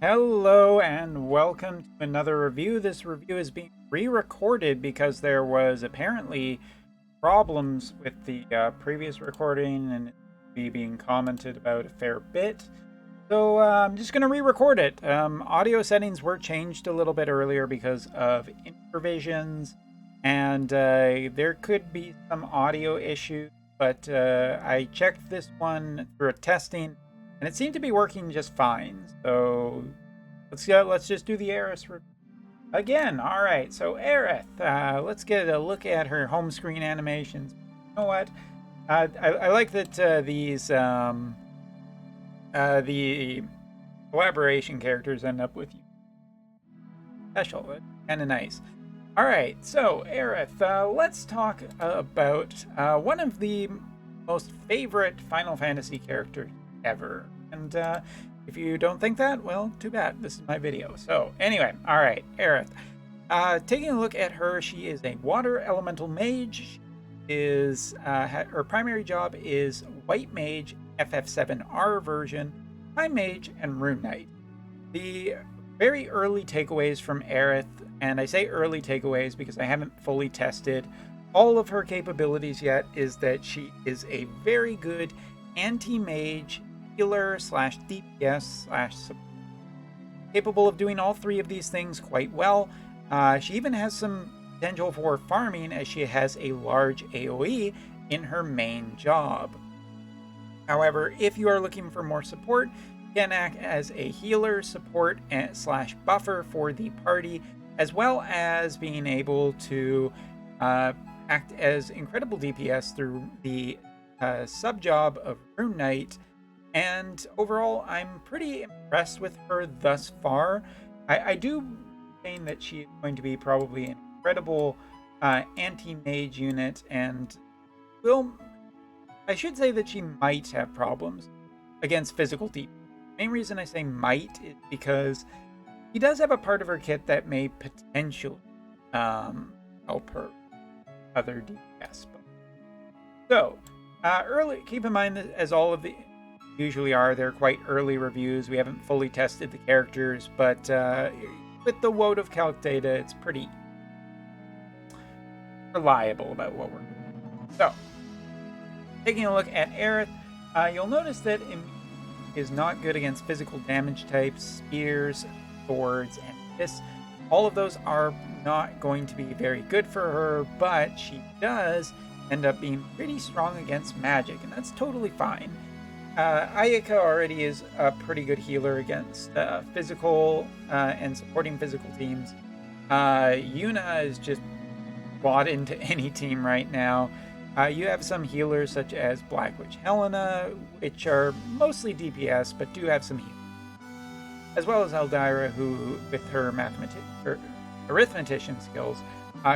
Hello and welcome to another review. This review is being re-recorded because there was apparently problems with the previous recording and it being commented about a fair bit. So I'm just going to re-record it. Audio settings were changed a little bit earlier because of improvisions, and there could be some audio issues, but I checked this one through a testing and it seemed to be working just fine. So let's just do the Aerith review again. All right, so Aerith, let's get a look at her home screen animations. You know what? I like that the collaboration characters end up with you. Special, kind of nice. All right, so Aerith, let's talk about one of the most favorite Final Fantasy characters ever. And if you don't think that, well, too bad. This is my video. So anyway, all right, Aerith. Taking a look at her, she is a water elemental mage. Her primary job is White Mage, FF7R version, Time Mage, and Rune Knight. The very early takeaways from Aerith, and I say early takeaways because I haven't fully tested all of her capabilities yet, is that she is a very good anti-mage healer slash DPS slash support, capable of doing all three of these things quite well. She even has some potential for farming as she has a large AoE in her main job. However, if you are looking for more support, you can act as a healer, support, and slash buffer for the party, as well as being able to act as incredible DPS through the sub job of Rune Knight. And overall, I'm pretty impressed with her thus far. I do think that she is going to be probably an incredible anti-mage unit, and I should say that she might have problems against physical DPS. The main reason I say might is because she does have a part of her kit that may potentially help her other DPS. So, keep in mind that as all of the usually are, they're quite early reviews. We haven't fully tested the characters, but with the Wotv calc data, it's pretty reliable about what we're doing. So, taking a look at Aerith, you'll notice that it is not good against physical damage types, spears, swords, and fists. All of those are not going to be very good for her, but she does end up being pretty strong against magic, and that's totally fine. Ayaka already is a pretty good healer against physical and supporting physical teams. Yuna is just bought into any team right now. You have some healers such as Black Witch Helena, which are mostly DPS, but do have some healing. As well as Eldyra, who, with her arithmetician skills,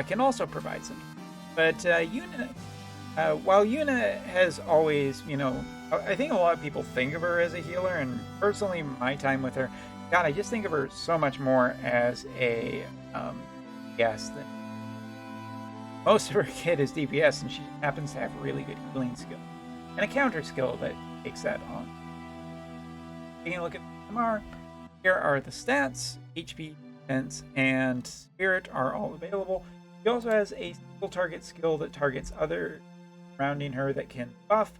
can also provide some. But Yuna, while Yuna has always, I think a lot of people think of her as a healer, and personally, my time with her, God, I just think of her so much more as a DPS than most of her kit is DPS, and she happens to have a really good healing skill and a counter skill that takes that on. Taking a look at MR, here are the stats. HP, defense, and spirit are all available. She also has a single target skill that targets other surrounding her that can buff.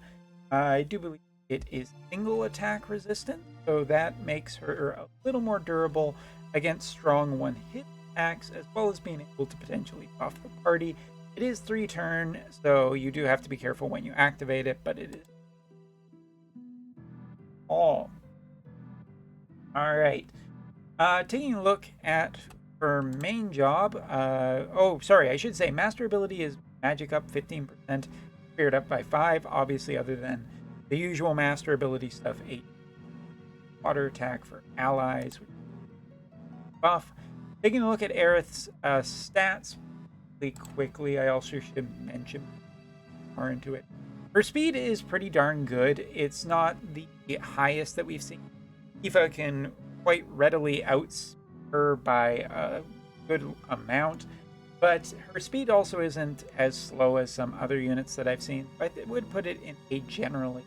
I do believe it is single attack resistant, so that makes her a little more durable against strong one-hit attacks, as well as being able to potentially buff the party. It is 3 turn, so you do have to be careful when you activate it, but it is all. Alright. Taking a look at her main job. I should say master ability is magic up 15%, spirit up by 5, obviously, other than the usual master ability stuff. 8 water attack for allies, which is buff. Taking a look at Aerith's stats really quickly, I also should mention more into it. Her speed is pretty darn good. It's not the highest that we've seen. Tifa can quite readily outspeed her by a good amount, but her speed also isn't as slow as some other units that I've seen. I would put it in a generally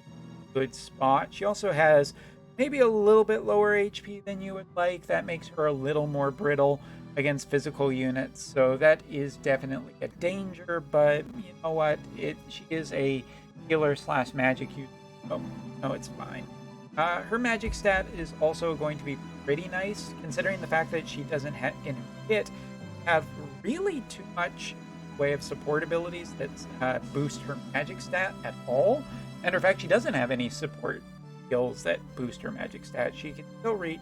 good spot. She also has maybe a little bit lower HP than you would like. That makes her a little more brittle against physical units, so that is definitely a danger, but you know what? She is a healer slash magic user, so no, it's fine. Her magic stat is also going to be pretty nice, considering the fact that she doesn't have in her kit have really too much way of support abilities that boost her magic stat at all. And in fact, she doesn't have any support skills that boost her magic stat. She can still reach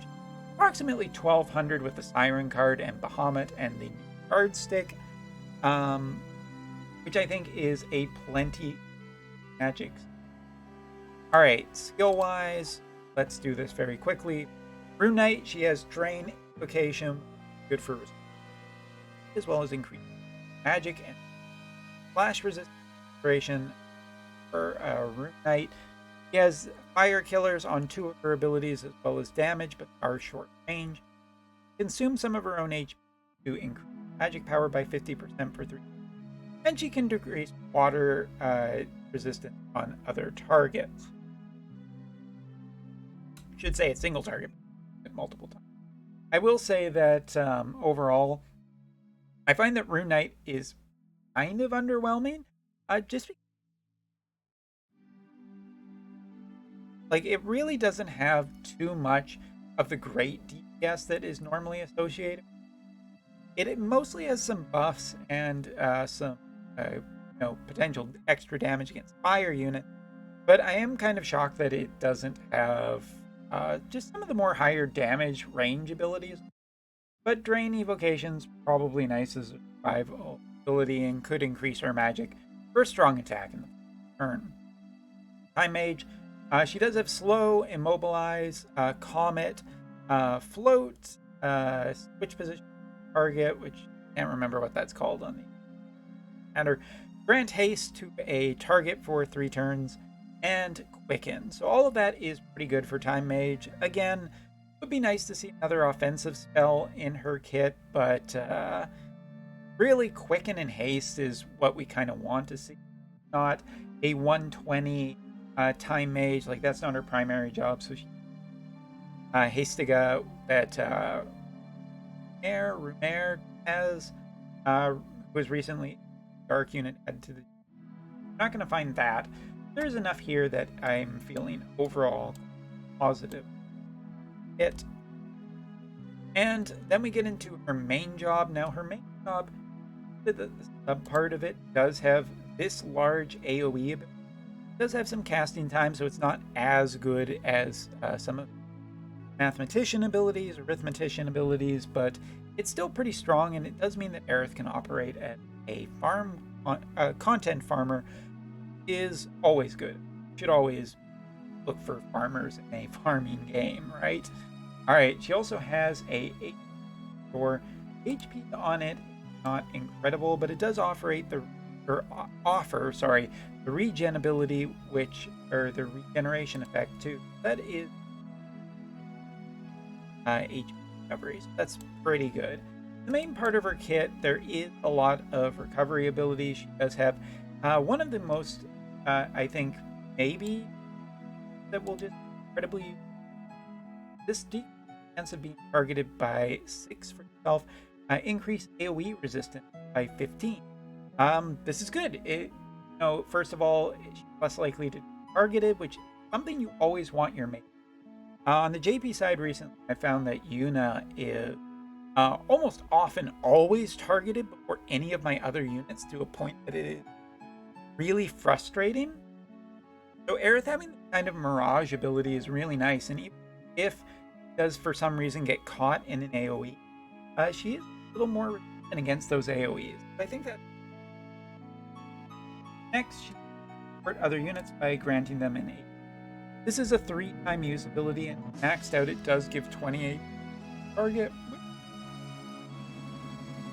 approximately 1200 with the Siren card and Bahamut and the card stick, which I think is a plenty magic. All right, skill wise, let's do this very quickly. Rune Knight, she has Drain, Invocation, good for resistance, as well as increase magic and flash resistance inspiration for Rune Knight. She has fire killers on 2 of her abilities as well as damage, but are short range. Consume some of her own HP to increase magic power by 50% for 3. And she can decrease water resistance on other targets. Should say a single target multiple times. I will say that overall, I find that Rune Knight is kind of underwhelming. Just because, like, it really doesn't have too much of the great DPS that is normally associated. It mostly has some buffs and some potential extra damage against fire units, but I am kind of shocked that it doesn't have just some of the more higher damage range abilities. But Drain Evocation's probably nice as a 5 ability and could increase her magic for a strong attack in the turn. Time Mage, she does have Slow, Immobilize, Comet, Float, Switch Position Target, which I can't remember what that's called on the counter. Grant Haste to a target for 3 turns, and Quicken. So all of that is pretty good for Time Mage. Again, it would be nice to see another offensive spell in her kit, but really Quicken and Haste is what we kind of want to see. Not a 120 Time Mage, like that's not her primary job, so she Hastiga that Rumer has was recently Dark Unit added to the. I'm not going to find that. There's enough here that I'm feeling overall positive. And then we get into her main job. Now her main job, the sub part of it does have this large AoE ability. It does have some casting time, so it's not as good as some of mathematician abilities, arithmetician abilities, but it's still pretty strong, and it does mean that Aerith can operate at a content farmer is always good. You should always look for farmers in a farming game, right? All right, she also has a HP on it, not incredible, but it does offer the regen ability, or the regeneration effect too. That is HP recovery, so that's pretty good. The main part of her kit, there is a lot of recovery abilities. She does have one of the most, I think, maybe that will just incredibly use this deep chance of being targeted by 6 for yourself, increase AoE resistance by 15. This is good. First of all, she's less likely to be targeted, which is something you always want your mate. On the JP side recently, I found that Yuna is almost often always targeted before any of my other units, to a point that it is really frustrating. So Aerith having the kind of Mirage ability is really nice, and even if she does for some reason get caught in an AoE, she is a little more resistant against those AoEs. I think that next, she can support other units by granting them an 8. This is a 3-time use ability, and maxed out it does give 28 target.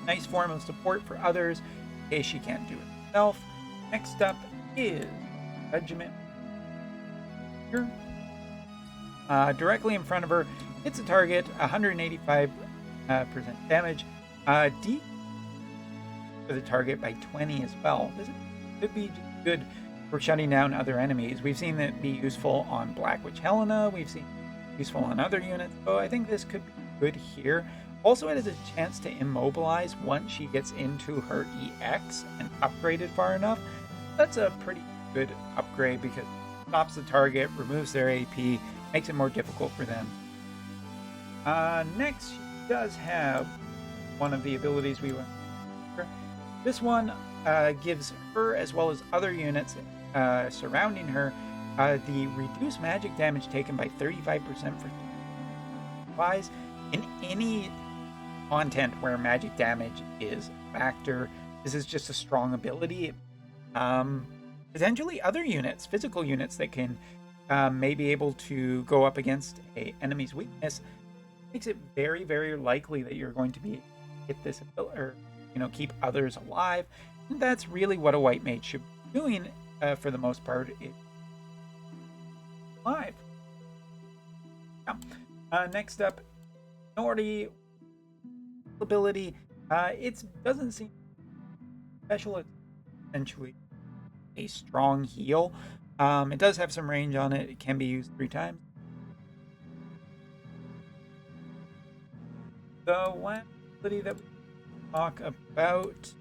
Nice form of support for others in case she can't do it herself. Next up is Regiment. Here. Directly in front of her, hits a target, 185% damage. Deep for the target by 20 as well. This could be good for shutting down other enemies. We've seen that be useful on Black Witch Helena. We've seen it useful on other units, so I think this could be good here. Also, it has a chance to immobilize once she gets into her EX and upgraded far enough. That's a pretty good upgrade because it stops the target, removes their AP, makes it more difficult for them. Next, she does have one of the abilities we went for. This one gives her, as well as other units surrounding her, the reduced magic damage taken by 35% for supplies. In any content where magic damage is a factor, this is just a strong ability. Potentially other units, physical units that can may be able to go up against a enemy's weakness, makes it very, very likely that you're going to be hit this ability, or keep others alive. And that's really what a white mage should be doing for the most part. Is alive. Yeah. Next up, minority ability. It doesn't seem special. It's essentially a strong heal. It does have some range on it. It can be used 3 times. The last ability that we talk about.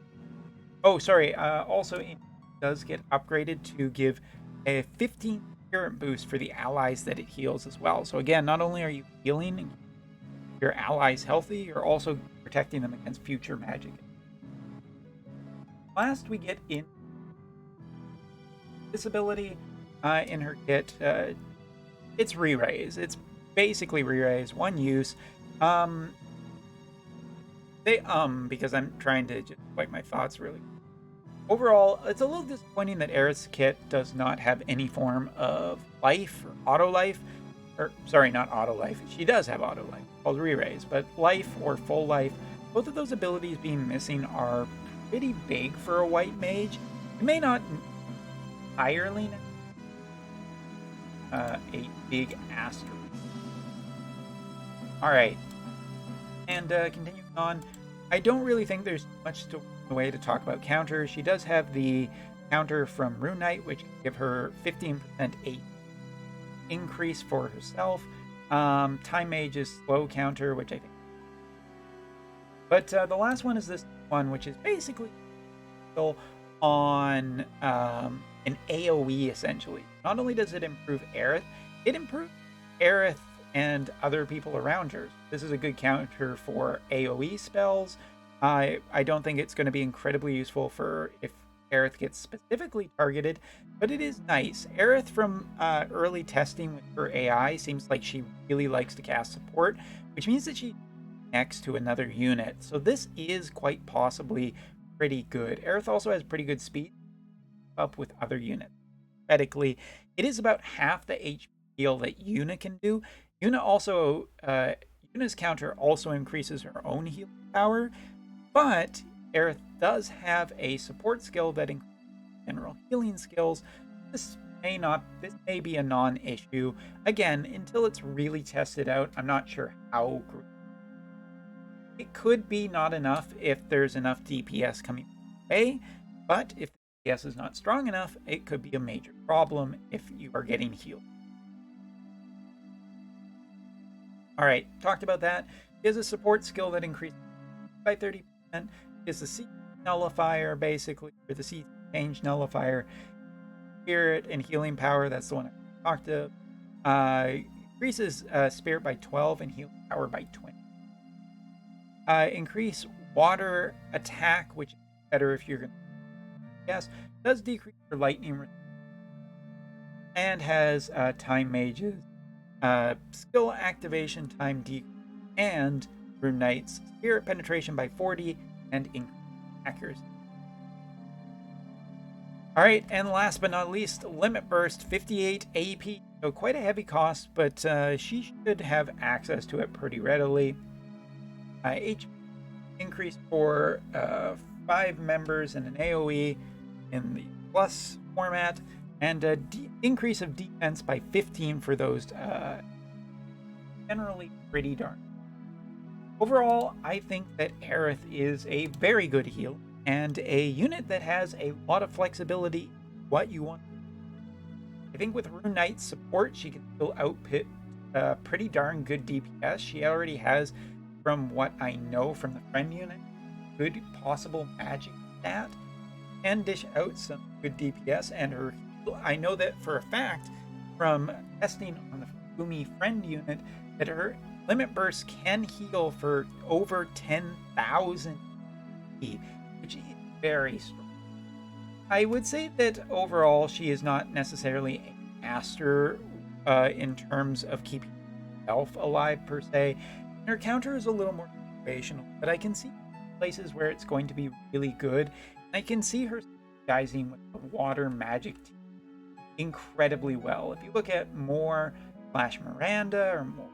Oh, sorry. Also, it does get upgraded to give a 15 spirit boost for the allies that it heals as well. So again, not only are you healing your allies healthy, you're also protecting them against future magic. Last, we get in this ability in her kit. It's re-raise. It's basically re-raise, one use. Because I'm trying to just wipe my thoughts really. Overall, it's a little disappointing that Aerith's kit does not have any form of life or auto life. Or, sorry, not auto life. She does have auto life, called re-raise, but life or full life, both of those abilities being missing are pretty big for a white mage. It may not entirely a big asterisk. Alright. And continuing on, I don't really think there's much to the way to talk about counters. She does have the counter from Rune, which can give her 15% AP increase for herself. Time Mage's slow counter, which I think. But the last one is this one, which is basically on an AoE essentially. Not only does it improve Aerith, it improves Aerith and other people around her. This is a good counter for AoE spells. I don't think it's going to be incredibly useful for if Aerith gets specifically targeted, but it is nice. Aerith, from early testing with her AI, seems like she really likes to cast support, which means that she next to another unit. So this is quite possibly pretty good. Aerith also has pretty good speed up with other units. Theoretically, it is about half the HP heal that Yuna can do. Yuna's counter also increases her own healing power, but Aerith does have a support skill that increases general healing skills. This may be a non-issue. Again, until it's really tested out, I'm not sure how great. It could be not enough if there's enough DPS coming away, but if the DPS is not strong enough, it could be a major problem if you are getting healed. Alright, talked about that. He has a support skill that increases by 30%. He has the C nullifier, basically, or the C change nullifier. Spirit and healing power, that's the one I talked to. Increases spirit by 12 and healing power by 20. Increase water attack, which is better if you're going to. Yes, does decrease your lightning resistance. And has Time Mage's skill activation time decrease and Rune Knight's spirit penetration by 40 and increase accuracy. Alright, and last but not least, Limit Burst, 58 AP. So quite a heavy cost, but she should have access to it pretty readily. HP increase for 5 members in an AoE in the plus format, and increase of defense by 15 for those. Generally pretty darn. Overall, I think that Aerith is a very good heal and a unit that has a lot of flexibility what you want. I think with Rune Knight's support, she can still output pretty darn good DPS. She already has, from what I know from the friend unit, good possible magic stat, and dish out some good DPS. And her, I know that for a fact from testing on the Fumi friend unit that her limit burst can heal for over 10,000, which is very strong. I would say that overall she is not necessarily a master in terms of keeping herself alive per se. Her counter is a little more situational, but I can see places where it's going to be really good. I can see her disguising with the water magic incredibly well. If you look at more Flash Miranda or more,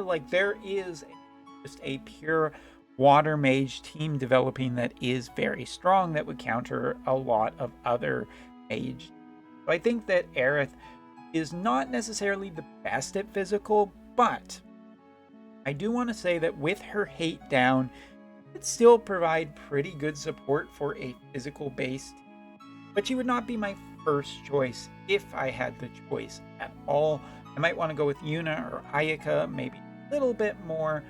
like there is just a pure water mage team developing that is very strong that would counter a lot of other mage. So I think that Aerith is not necessarily the best at physical, but I do want to say that with her hate down, it still provide pretty good support for a physical based, but she would not be my first choice if I had the choice at all. I might want to go with Yuna or Ayaka, maybe a little bit more,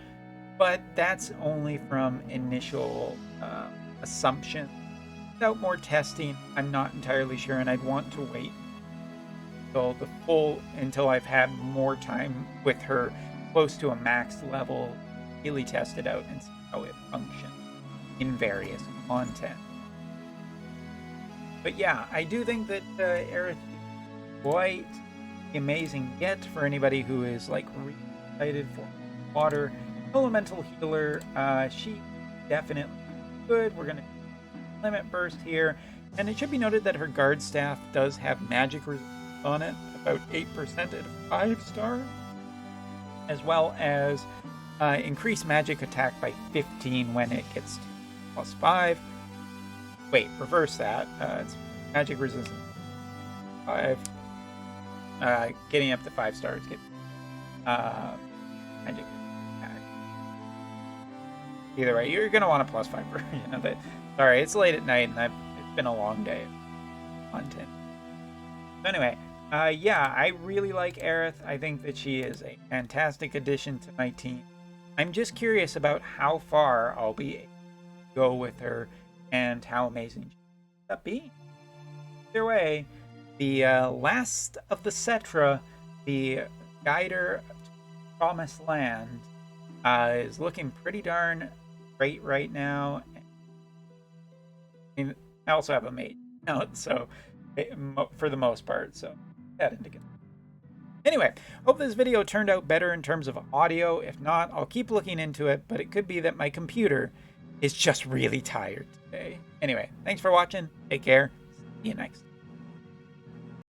but that's only from initial assumption. Without more testing, I'm not entirely sure, and I'd want to wait until I've had more time with her close to a max level, really test it out and see how it functions in various content. But yeah, I do think that Aerith is quite amazing get for anybody who is like really excited for water. Elemental healer, she definitely good. We're gonna limit burst here, and it should be noted that her guard staff does have magic resistance on it, about 8% at 5-star, as well as increase magic attack by 15 when it gets to +5. Wait, reverse that. It's magic resistance 5. Getting up to 5 stars, get magic attack. Either way, you're gonna want a +5 version of it. Sorry, it's late at night and it's been a long day of content. So anyway, yeah, I really like Aerith. I think that she is a fantastic addition to my team. I'm just curious about how far I'll be able to go with her and how amazing she will be. Either way, the last of the Cetra, the Guider to Promised Land, is looking pretty darn great right now. I also have a mage out, so for the most part, so that into it. Anyway, hope this video turned out better in terms of audio. If not, I'll keep looking into it, but it could be that my computer is just really tired today. Anyway, thanks for watching. Take care. See you next.